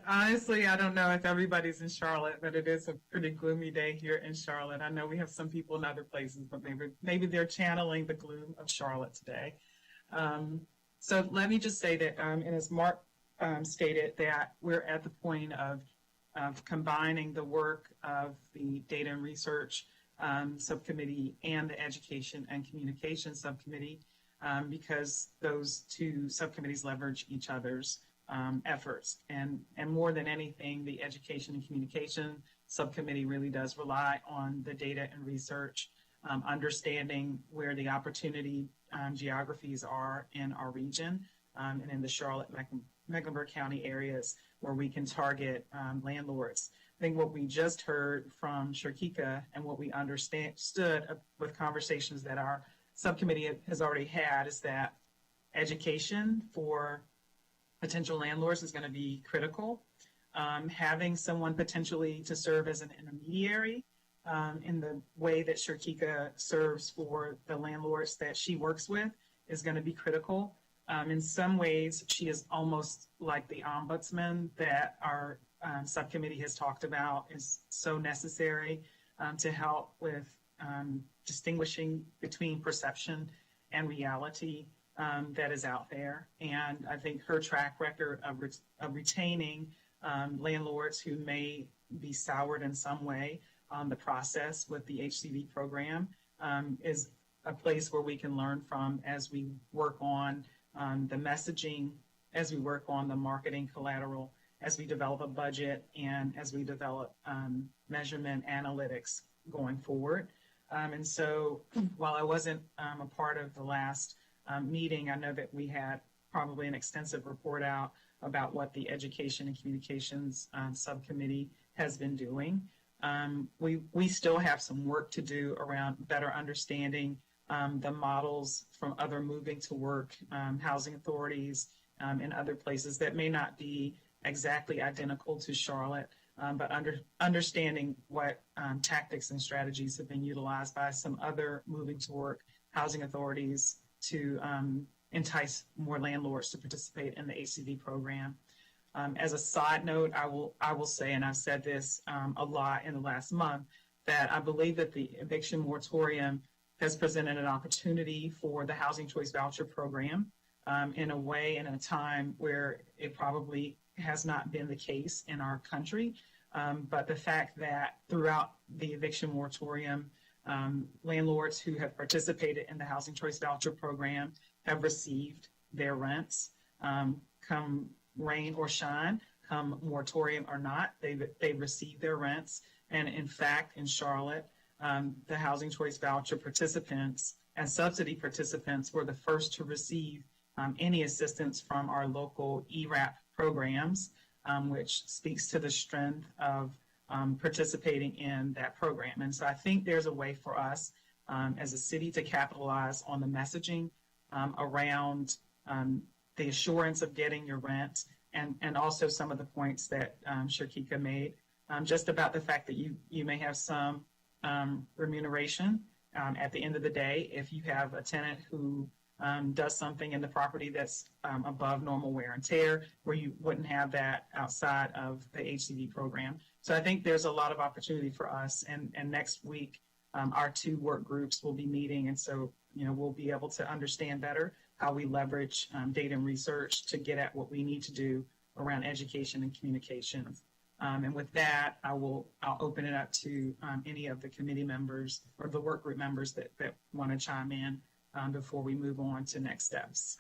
Honestly, I don't know if everybody's in Charlotte, but it is a pretty gloomy day here in Charlotte. I know we have some people in other places, but maybe they're channeling the gloom of Charlotte today. So let me just say that, and as Mark stated, that we're at the point of combining the work of the Data and Research Subcommittee and the Education and Communication Subcommittee, because those two subcommittees leverage each other's efforts. And more than anything, the Education and Communication Subcommittee really does rely on the data and research, understanding where the opportunity geographies are in our region and in the Charlotte-Mecklenburg County areas where we can target landlords. I think what we just heard from Sharkika and what we understood with conversations that our subcommittee has already had is that education for potential landlords is going to be critical. Having someone potentially to serve as an intermediary in the way that Sharkika serves for the landlords that she works with is going to be critical. In some ways, she is almost like the ombudsman that our subcommittee has talked about is so necessary to help with distinguishing between perception and reality that is out there. And I think her track record of retaining landlords who may be soured in some way on the process with the HCV program is a place where we can learn from as we work on the messaging, as we work on the marketing collateral, as we develop a budget, and as we develop measurement analytics going forward. And so while I wasn't a part of the last meeting, I know that we had probably an extensive report out about what the Education and Communications Subcommittee has been doing. We still have some work to do around better understanding the models from other moving to work housing authorities and other places that may not be exactly identical to Charlotte, but understanding what tactics and strategies have been utilized by some other moving to work housing authorities to entice more landlords to participate in the HCV program. As a side note, I will say, and I've said this a lot in the last month, that I believe that the eviction moratorium has presented an opportunity for the Housing Choice Voucher Program in a way and in a time where it probably has not been the case in our country. But the fact that throughout the eviction moratorium, landlords who have participated in the Housing Choice Voucher Program have received their rents, come rain or shine, come moratorium or not, they've received their rents. And in fact, in Charlotte, the Housing Choice Voucher participants and subsidy participants were the first to receive any assistance from our local ERAP programs, which speaks to the strength of participating in that program. And so I think there's a way for us as a city to capitalize on the messaging around the assurance of getting your rent and also some of the points that Sharkika made, just about the fact that you may have some remuneration at the end of the day if you have a tenant who does something in the property that's above normal wear and tear, where you wouldn't have that outside of the HCV program. So I think there's a lot of opportunity for us. And next week, our two work groups will be meeting. And so, we'll be able to understand better how we leverage data and research to get at what we need to do around education and communications. And with that, I'll open it up to any of the committee members or the work group members that want to chime in before we move on to next steps.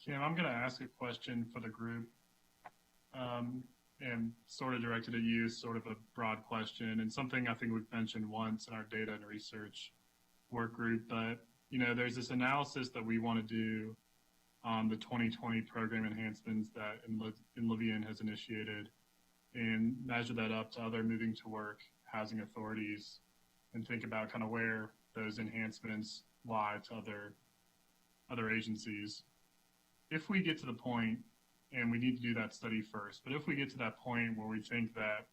Kim, I'm going to ask a question for the group, and sort of directed at you, sort of a broad question, and something I think we've mentioned once in our data and research work group. But there's this analysis that we want to do on the 2020 program enhancements that Inlevian has initiated, and measure that up to other moving to work housing authorities, and think about kind of where those enhancements lie to other agencies. If we get to the point, and we need to do that study first, but if we get to that point where we think that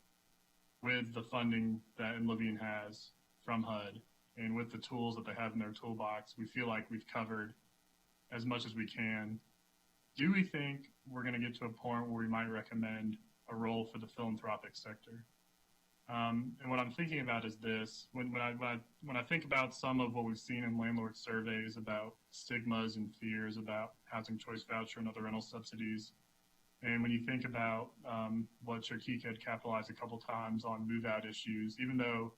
with the funding that Inlevian has from HUD and with the tools that they have in their toolbox, we feel like we've covered as much as we can, do we think we're going to get to a point where we might recommend a role for the philanthropic sector? And what I'm thinking about is this: when I think about some of what we've seen in landlord surveys about stigmas and fears about housing choice voucher and other rental subsidies, and when you think about what Cherkika had capitalized a couple times on move-out issues, even though,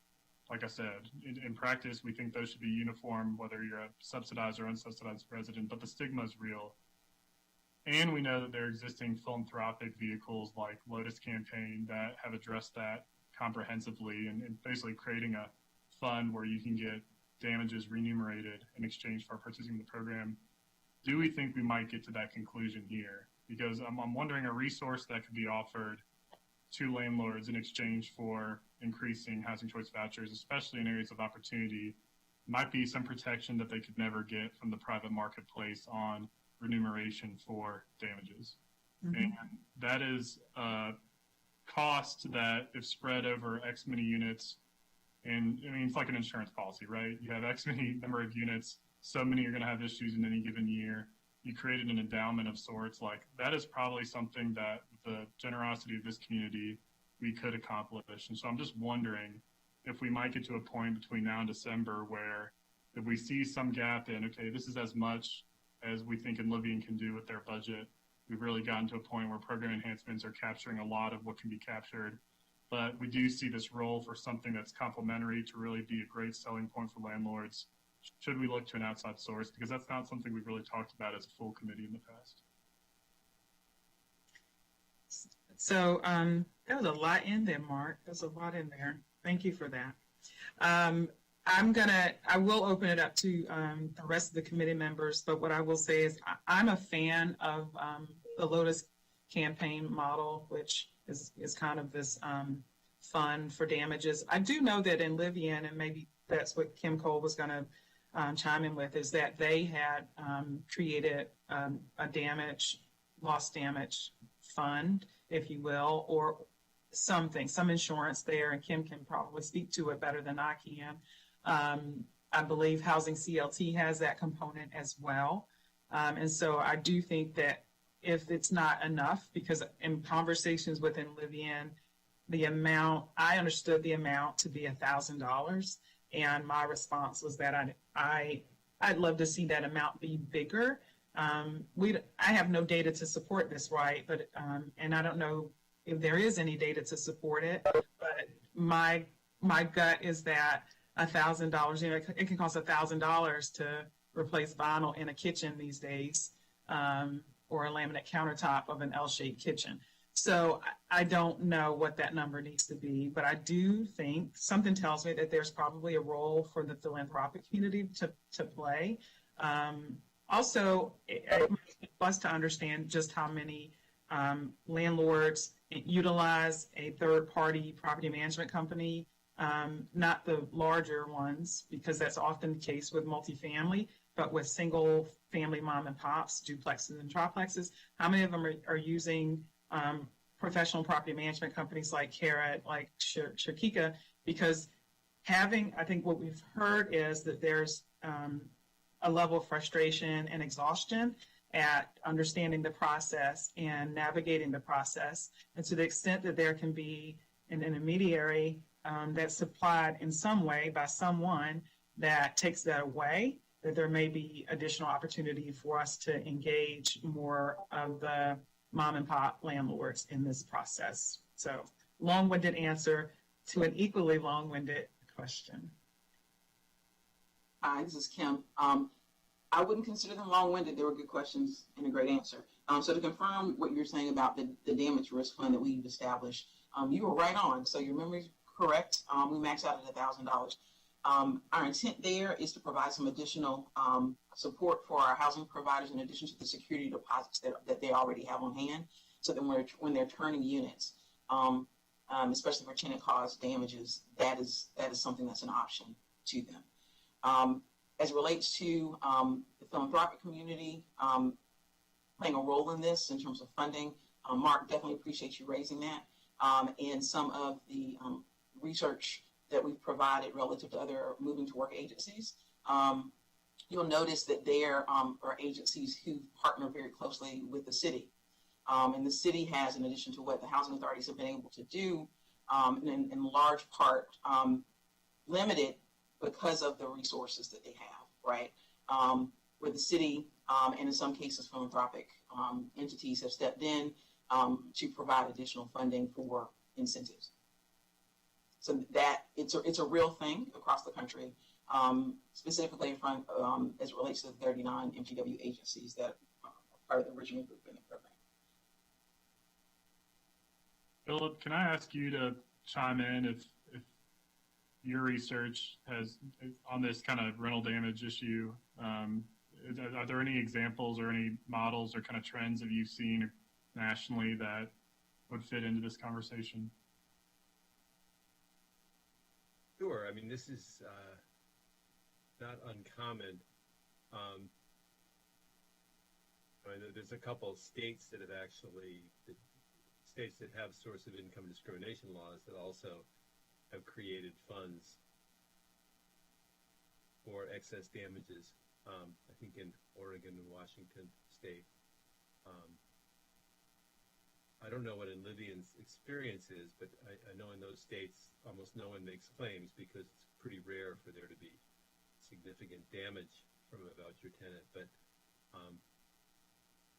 like I said, in practice we think those should be uniform whether you're a subsidized or unsubsidized resident, but the stigma is real. And we know that there are existing philanthropic vehicles like Lotus Campaign that have addressed that comprehensively, and basically creating a fund where you can get damages remunerated in exchange for participating in the program. Do we think we might get to that conclusion here? Because I'm wondering, a resource that could be offered to landlords in exchange for increasing housing choice vouchers, especially in areas of opportunity, might be some protection that they could never get from the private marketplace on remuneration for damages. Mm-hmm. And that is cost that, if spread over X many units, and I mean, it's like an insurance policy, right? You have X many number of units, so many are going to have issues in any given year. You created an endowment of sorts. Like, that is probably something that, with the generosity of this community, we could accomplish. And so I'm just wondering if we might get to a point between now and December where, if we see some gap in, okay, this is as much as we think Inlevian can do with their budget, we've really gotten to a point where program enhancements are capturing a lot of what can be captured. But we do see this role for something that's complementary to really be a great selling point for landlords. Should we look to an outside source? Because that's not something we've really talked about as a full committee in the past. So there was a lot in there, Mark. There's a lot in there. Thank you for that. I will open it up to the rest of the committee members, but what I will say is I'm a fan of the Lotus Campaign model, which is kind of this fund for damages. I do know that in Inlevian, and maybe that's what Kim Cole was going to chime in with, is that they had created a loss damage fund, if you will, or something, some insurance there, and Kim can probably speak to it better than I can. I believe Housing CLT has that component as well. And so I do think that if it's not enough, because in conversations with Inlevian, I understood the amount to be $1,000. And my response was that I'd love to see that amount be bigger. I have no data to support this, right? But, and I don't know if there is any data to support it, but my gut is that $1,000, it can cost $1,000 to replace vinyl in a kitchen these days, or a laminate countertop of an L-shaped kitchen. So I don't know what that number needs to be, but I do think something tells me that there's probably a role for the philanthropic community to play. Also, it must to understand just how many landlords utilize a third-party property management company, not the larger ones, because that's often the case with multifamily, but with single-family mom and pops, duplexes and triplexes. How many of them are using professional property management companies like Carrot, like Cherkika? Because I think what we've heard is that there's a level of frustration and exhaustion at understanding the process and navigating the process. And to the extent that there can be an intermediary that's supplied in some way by someone that takes that away, that there may be additional opportunity for us to engage more of the mom and pop landlords in this process. So, long-winded answer to an equally long-winded question. Hi, this is Kim. I wouldn't consider them long-winded. They were good questions and a great answer. So to confirm what you're saying about the damage risk fund that we've established, you were right on. So your memory's correct. We max out at $1,000. Our intent there is to provide some additional support for our housing providers in addition to the security deposits that they already have on hand. So that when they're turning units, especially for tenant-caused damages, that is something that's an option to them. As it relates to the philanthropic community playing a role in this in terms of funding, Mark, definitely appreciate you raising that. And some of the research that we've provided relative to other moving to work agencies, you'll notice that there are agencies who partner very closely with the city. And the city has, in addition to what the housing authorities have been able to do, in large part limited because of the resources that they have, right? Where the city and in some cases philanthropic entities have stepped in to provide additional funding for incentives. So that it's a real thing across the country, specifically from as it relates to the 39 MTW agencies that are part of the original group in the program. Philip, can I ask you to chime in if your research has on this kind of rental damage issue? Are there any examples or any models or kind of trends that you've seen nationally that would fit into this conversation? Sure. I mean, this is not uncommon. There's a couple of states that have states that have source of income discrimination laws that also have created funds for excess damages. I think in Oregon and Washington State. I don't know what in Livian's experience is, but I know in those states almost no one makes claims because it's pretty rare for there to be significant damage from a voucher tenant. But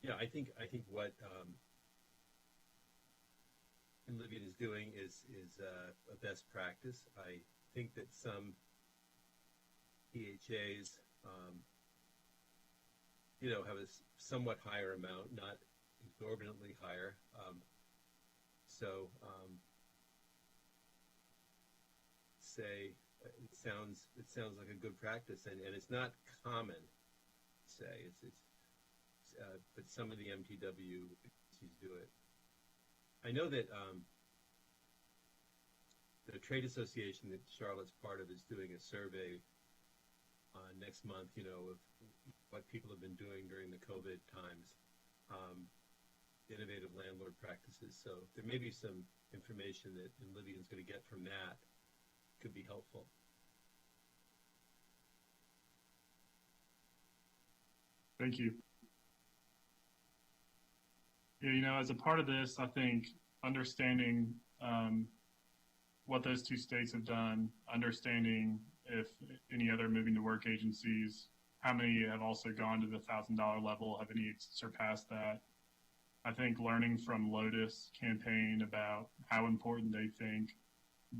I think what Livian is doing is a best practice. I think that some PHAs have a somewhat higher amount, not exorbitantly higher. Say it sounds like a good practice, and it's not common. Say but some of the MTW agencies do it. I know that the trade association that Charlotte's part of is doing a survey next month, of what people have been doing during the COVID times, innovative landlord practices. So there may be some information that Livian's going to get from that could be helpful. Thank you. Yeah, as a part of this, I think understanding what those two states have done, understanding if any other moving to work agencies, how many have also gone to the $1,000 level, have any surpassed that. I think learning from Lotus campaign about how important they think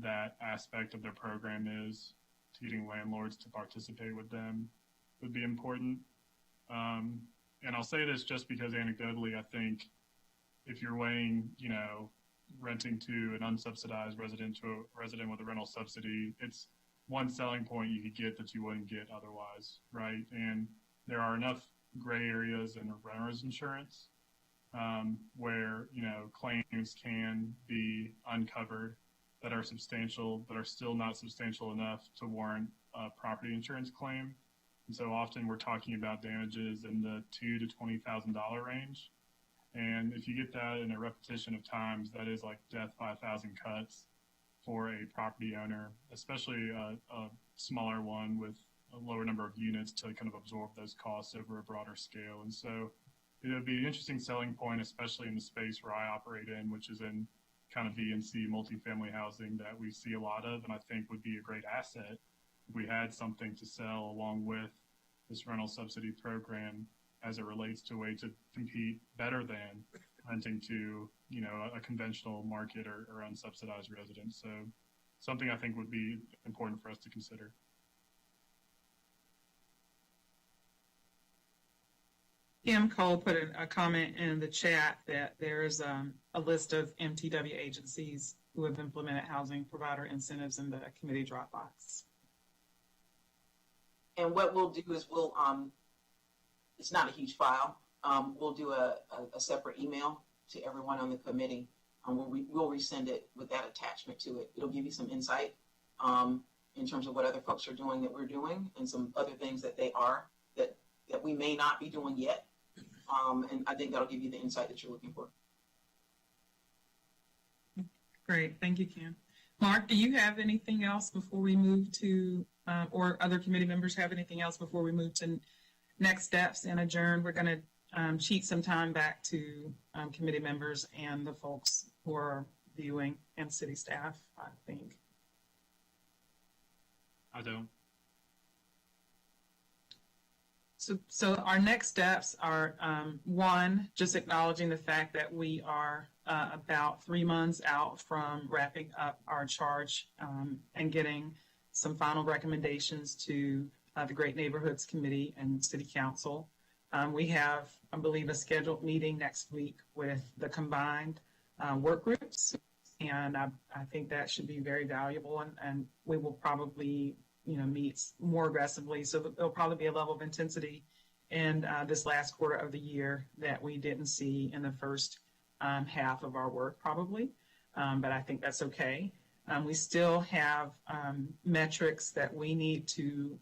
that aspect of their program is to getting landlords to participate with them would be important. And I'll say this just because anecdotally, I think if you're weighing, renting to an unsubsidized resident with a rental subsidy, it's one selling point you could get that you wouldn't get otherwise, right? And there are enough gray areas in renter's insurance where, claims can be uncovered that are substantial, but are still not substantial enough to warrant a property insurance claim. And so often we're talking about damages in the $2,000 to $20,000 range. And if you get that in a repetition of times, that is like death by 1,000 cuts for a property owner, especially a smaller one with a lower number of units to kind of absorb those costs over a broader scale. And so it would be an interesting selling point, especially in the space where I operate in, which is in kind of VNC multifamily housing that we see a lot of, and I think would be a great asset if we had something to sell along with this rental subsidy program as it relates to a way to compete better than renting to, a conventional market or unsubsidized residents. So something I think would be important for us to consider. Kim Cole put a comment in the chat that there's a list of MTW agencies who have implemented housing provider incentives in the committee Dropbox. And what we'll do is it's not a huge file. We'll do a separate email to everyone on the committee. We'll resend it with that attachment to it. It'll give you some insight in terms of what other folks are doing that we're doing, and some other things that they are that we may not be doing yet. And I think that'll give you the insight that you're looking for. Great, thank you, Kim. Mark, do you have anything else before we move to, or other committee members have anything else before we move to next steps and adjourn? We're going to cheat some time back to committee members and the folks who are viewing, and city staff, I think. I don't. So our next steps are, one, just acknowledging the fact that we are about 3 months out from wrapping up our charge and getting some final recommendations to the Great Neighborhoods Committee and City Council. We have, I believe, a scheduled meeting next week with the combined work groups, and I think that should be very valuable, and we will probably meet more aggressively. So there'll probably be a level of intensity in this last quarter of the year that we didn't see in the first half of our work, probably. But I think that's okay. We still have metrics that we need to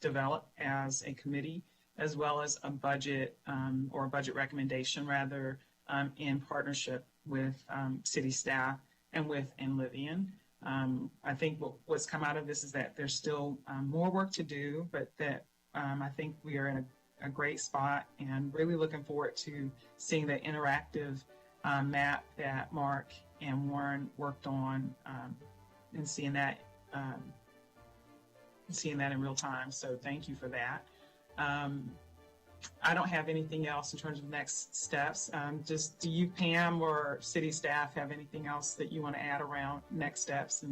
develop as a committee, as well as a budget or a budget recommendation, rather, in partnership with city staff and with Enlivian. I think what's come out of this is that there's still more work to do, but that I think we are in a great spot, and really looking forward to seeing the interactive map that Mark and Warren worked on and seeing that in real time. So thank you for that. I don't have anything else in terms of next steps. Just do you, Pam, or city staff have anything else that you want to add around next steps?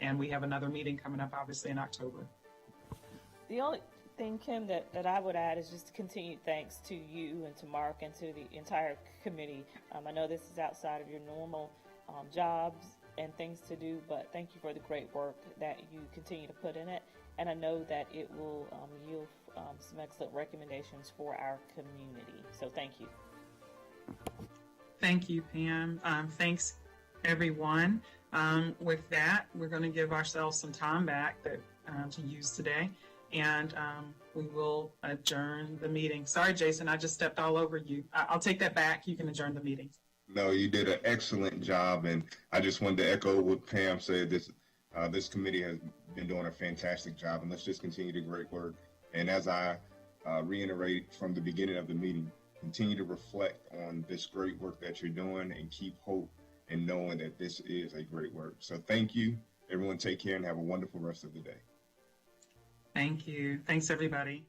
And we have another meeting coming up, obviously, in October. The only thing, Kim, that I would add is just continued thanks to you and to Mark and to the entire committee. I know this is outside of your normal jobs and things to do, but thank you for the great work that you continue to put in it. And I know that it will yield some excellent recommendations for our community. So thank you. Thank you, Pam. Thanks, everyone. With that, we're going to give ourselves some time back to use today, and we will adjourn the meeting. Sorry, Jason, I just stepped all over you. I'll take that back. You can adjourn the meeting. No, you did an excellent job, and I just wanted to echo what Pam said. This committee has been doing a fantastic job, and let's just continue the great work. And as I reiterated from the beginning of the meeting, continue to reflect on this great work that you're doing, and keep hope and knowing that this is a great work. So thank you. Everyone take care and have a wonderful rest of the day. Thank you. Thanks, everybody.